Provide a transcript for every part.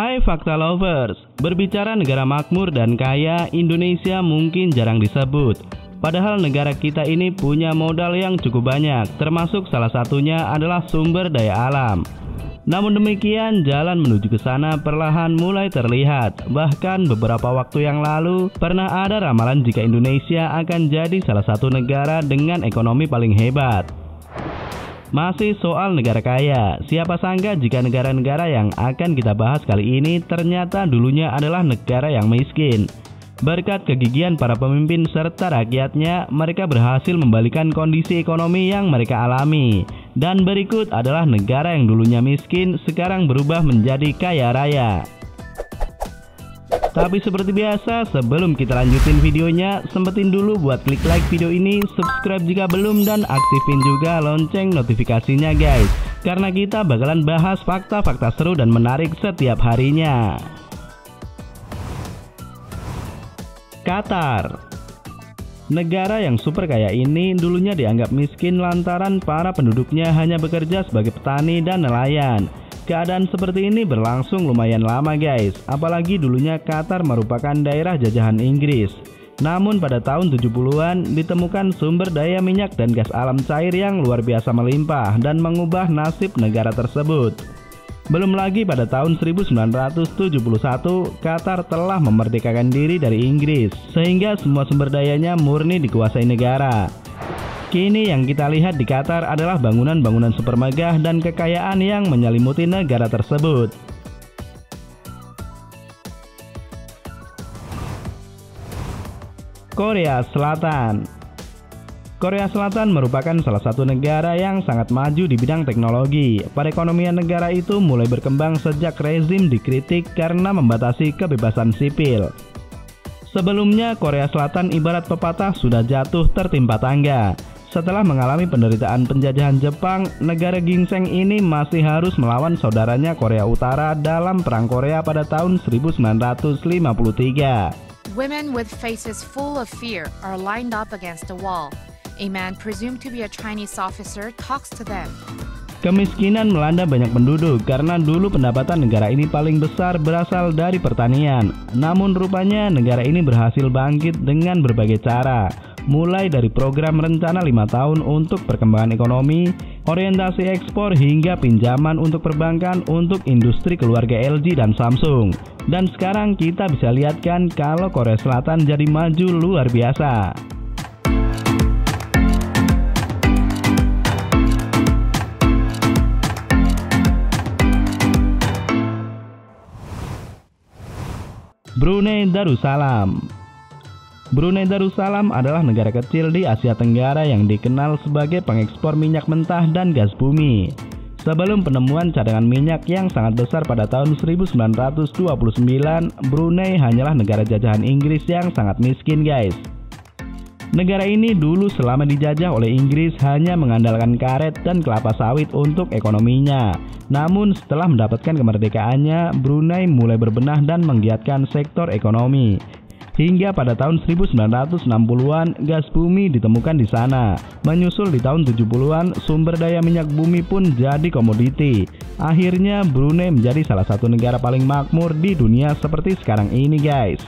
Hai Fakta Lovers, berbicara negara makmur dan kaya, Indonesia mungkin jarang disebut. Padahal negara kita ini punya modal yang cukup banyak, termasuk salah satunya adalah sumber daya alam. Namun demikian, jalan menuju ke sana perlahan mulai terlihat. Bahkan beberapa waktu yang lalu, pernah ada ramalan jika Indonesia akan jadi salah satu negara dengan ekonomi paling hebat. Masih soal negara kaya, siapa sangka jika negara-negara yang akan kita bahas kali ini ternyata dulunya adalah negara yang miskin. Berkat kegigihan para pemimpin serta rakyatnya, mereka berhasil membalikan kondisi ekonomi yang mereka alami. Dan berikut adalah negara yang dulunya miskin, sekarang berubah menjadi kaya raya. Tapi seperti biasa, sebelum kita lanjutin videonya, sempetin dulu buat klik like video ini, subscribe jika belum, dan aktifin juga lonceng notifikasinya guys. Karena kita bakalan bahas fakta-fakta seru dan menarik setiap harinya. Qatar. Negara yang super kaya ini dulunya dianggap miskin lantaran para penduduknya hanya bekerja sebagai petani dan nelayan. Keadaan seperti ini berlangsung lumayan lama guys, apalagi dulunya Qatar merupakan daerah jajahan Inggris. Namun pada tahun 70-an ditemukan sumber daya minyak dan gas alam cair yang luar biasa melimpah dan mengubah nasib negara tersebut. Belum lagi pada tahun 1971, Qatar telah memerdekakan diri dari Inggris, sehingga semua sumber dayanya murni dikuasai negara. Kini yang kita lihat di Qatar adalah bangunan-bangunan super megah dan kekayaan yang menyelimuti negara tersebut. Korea Selatan. Korea Selatan merupakan salah satu negara yang sangat maju di bidang teknologi. Perekonomian negara itu mulai berkembang sejak rezim dikritik karena membatasi kebebasan sipil. Sebelumnya Korea Selatan ibarat pepatah sudah jatuh tertimpa tangga. Setelah mengalami penderitaan penjajahan Jepang, negara gingseng ini masih harus melawan saudaranya Korea Utara dalam Perang Korea pada tahun 1953. Women with faces full of fear are lined up against a wall. A man presumed to be a Chinese officer talks to them. Kemiskinan melanda banyak penduduk karena dulu pendapatan negara ini paling besar berasal dari pertanian. Namun rupanya negara ini berhasil bangkit dengan berbagai cara. Mulai dari program rencana 5 tahun untuk perkembangan ekonomi, orientasi ekspor hingga pinjaman untuk perbankan untuk industri keluarga LG dan Samsung. Dan sekarang kita bisa lihat kan kalau Korea Selatan jadi maju luar biasa. Brunei Darussalam. Brunei Darussalam adalah negara kecil di Asia Tenggara yang dikenal sebagai pengekspor minyak mentah dan gas bumi. Sebelum penemuan cadangan minyak yang sangat besar pada tahun 1929, Brunei hanyalah negara jajahan Inggris yang sangat miskin guys. Negara ini dulu selama dijajah oleh Inggris hanya mengandalkan karet dan kelapa sawit untuk ekonominya. Namun setelah mendapatkan kemerdekaannya, Brunei mulai berbenah dan menggiatkan sektor ekonomi. Hingga pada tahun 1960-an, gas bumi ditemukan di sana. Menyusul di tahun 70-an, sumber daya minyak bumi pun jadi komoditi. Akhirnya Brunei menjadi salah satu negara paling makmur di dunia seperti sekarang ini guys.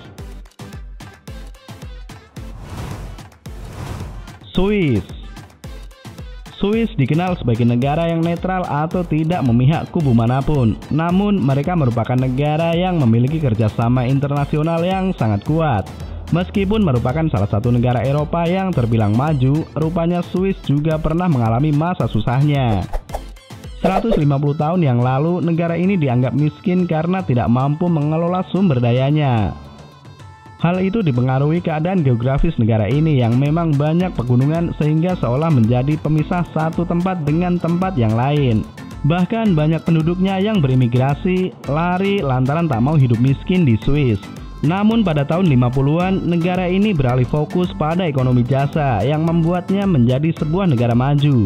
Swiss. Swiss dikenal sebagai negara yang netral atau tidak memihak kubu manapun. Namun mereka merupakan negara yang memiliki kerjasama internasional yang sangat kuat. Meskipun merupakan salah satu negara Eropa yang terbilang maju, rupanya Swiss juga pernah mengalami masa susahnya. 150 tahun yang lalu, negara ini dianggap miskin karena tidak mampu mengelola sumber dayanya. Hal itu dipengaruhi keadaan geografis negara ini yang memang banyak pegunungan sehingga seolah menjadi pemisah satu tempat dengan tempat yang lain. Bahkan banyak penduduknya yang berimigrasi lari lantaran tak mau hidup miskin di Swiss. Namun pada tahun 50-an, negara ini beralih fokus pada ekonomi jasa yang membuatnya menjadi sebuah negara maju.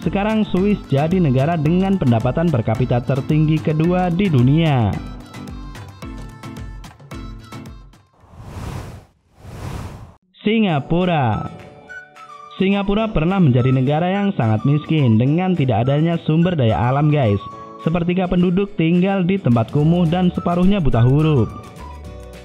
Sekarang Swiss jadi negara dengan pendapatan per kapita tertinggi kedua di dunia. Singapura. Singapura pernah menjadi negara yang sangat miskin dengan tidak adanya sumber daya alam guys. Sepertiga penduduk tinggal di tempat kumuh dan separuhnya buta huruf.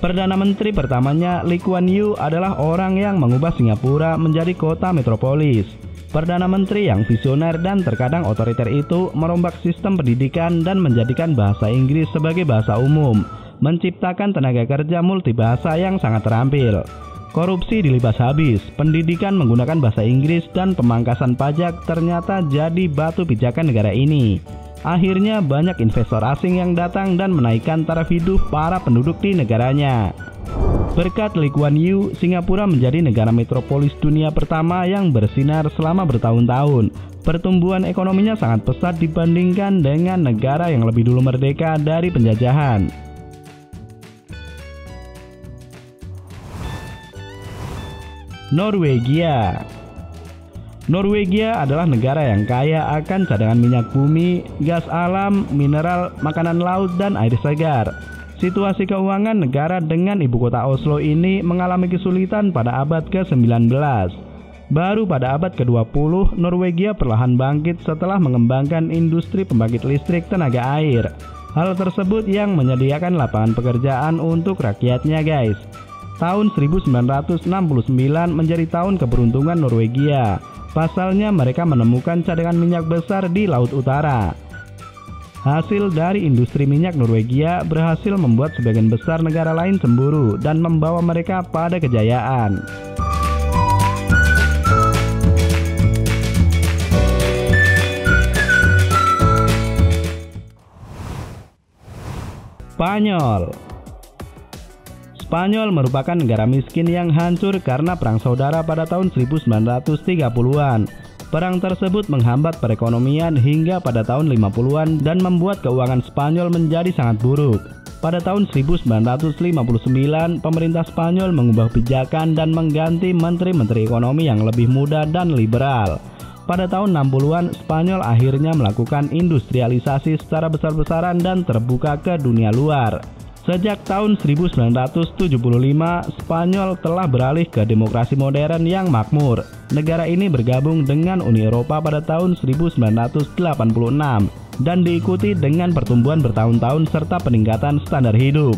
Perdana Menteri pertamanya Lee Kuan Yew adalah orang yang mengubah Singapura menjadi kota metropolis. Perdana Menteri yang visioner dan terkadang otoriter itu merombak sistem pendidikan dan menjadikan bahasa Inggris sebagai bahasa umum, menciptakan tenaga kerja multibahasa yang sangat terampil. Korupsi dilibas habis, pendidikan menggunakan bahasa Inggris dan pemangkasan pajak ternyata jadi batu pijakan negara ini. Akhirnya banyak investor asing yang datang dan menaikkan taraf hidup para penduduk di negaranya. Berkat Lee Kuan Yew, Singapura menjadi negara metropolis dunia pertama yang bersinar selama bertahun-tahun. Pertumbuhan ekonominya sangat pesat dibandingkan dengan negara yang lebih dulu merdeka dari penjajahan. Norwegia. Norwegia adalah negara yang kaya akan cadangan minyak bumi, gas alam, mineral, makanan laut, dan air segar. Situasi keuangan negara dengan ibu kota Oslo ini mengalami kesulitan pada abad ke-19. Baru pada abad ke-20, Norwegia perlahan bangkit setelah mengembangkan industri pembangkit listrik tenaga air. Hal tersebut yang menyediakan lapangan pekerjaan untuk rakyatnya, guys. Tahun 1969 menjadi tahun keberuntungan Norwegia. Pasalnya mereka menemukan cadangan minyak besar di Laut Utara. Hasil dari industri minyak Norwegia berhasil membuat sebagian besar negara lain cemburu dan membawa mereka pada kejayaan. Spanyol merupakan negara miskin yang hancur karena perang saudara pada tahun 1930-an. Perang tersebut menghambat perekonomian hingga pada tahun 50-an dan membuat keuangan Spanyol menjadi sangat buruk. Pada tahun 1959, pemerintah Spanyol mengubah kebijakan dan mengganti menteri-menteri ekonomi yang lebih muda dan liberal. Pada tahun 60-an, Spanyol akhirnya melakukan industrialisasi secara besar-besaran dan terbuka ke dunia luar. Sejak tahun 1975, Spanyol telah beralih ke demokrasi modern yang makmur. Negara ini bergabung dengan Uni Eropa pada tahun 1986 dan diikuti dengan pertumbuhan bertahun-tahun serta peningkatan standar hidup.